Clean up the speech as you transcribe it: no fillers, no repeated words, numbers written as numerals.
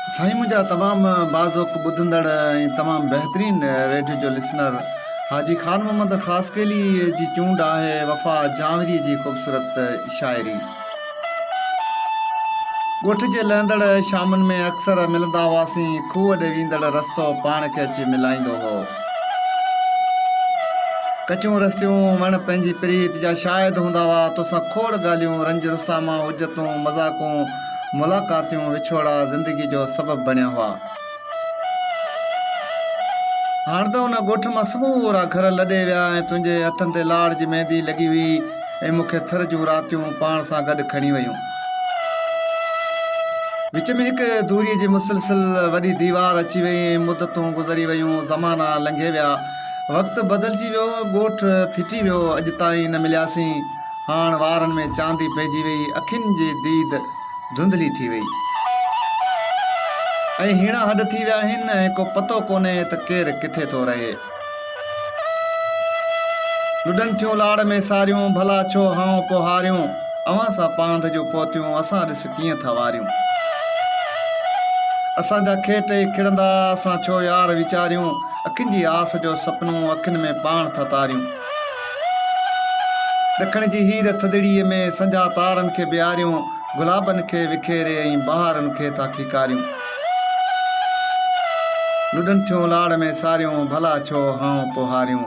साईं मुंहिंजा तमामु बाज़ोक ॿुधंदड़ ऐं तमामु बहितरीन रेडियो जो लिसनर हाजी ख़ान मोहम्मद ख़ासकेली जी चूंड आहे वफ़ा जावरी जी ख़ूबसूरत शाइरी। ॻोठ जे लहंदड़ शामनि में अक्सर मिलंदा हुआसीं, खूह ॾे वेंदड़ रस्तो पाण खे अची मिलाईंदो हो। कचियूं रस्तियूं वण पंहिंजी प्रीत जा शायदि हूंदा हुआ, तोसां खोड़ ॻाल्हियूं रंज रुसामा हुजतूं मज़ाक़ूं मुलाक़ातियूं विछोड़ा ज़िंदगी जो सबबु बणिया हुआ। हाणे त हुन ॻोठ मां समूरा घर लॾे विया ऐं तुंहिंजे हथनि ते लाड़ जी मेहंदी लॻी हुई ऐं मूंखे थर जूं रातियूं पाण सां गॾु खणी वयूं। विच में हिकु दूरीअ जी मुसलसिल वॾी दीवार अची वई ऐं मुदतूं गुज़री वयूं, ज़माना लंघे विया, वक़्तु बदिलजी वियो, ॻोठ फिटी वियो, अॼु ताईं न मिलियासीं। हाणे वारनि में चांदी पइजी वई, अखियुनि जी दीद धुंधली थी वई ऐं हीणा हॾ थी विया आहिनि ऐं को पतो कोन्हे त केरु किथे थो रहे। लुॾनि थियूं लाड़ में सारियूं, भला छो हाऊं पोहारियूं, अवां सां पांध जूं पोतियूं असां ॾिस कीअं था वारियूं। असांजा खेट ई खिड़ंदा, असां छो यार वीचारियूं, अखियुनि जी आस जो सपनो अखियुनि में पाण था तारियूं। ॾखण जी हीर थदड़ीअ में संजा तारनि खे बिहारियूं, गुलाबनि खे विखेरे ऐं बहारनि खे था खिकारियूं। लुॾनि थियूं लाड़ में सारियूं, भला छो हाऊं पोहारियूं।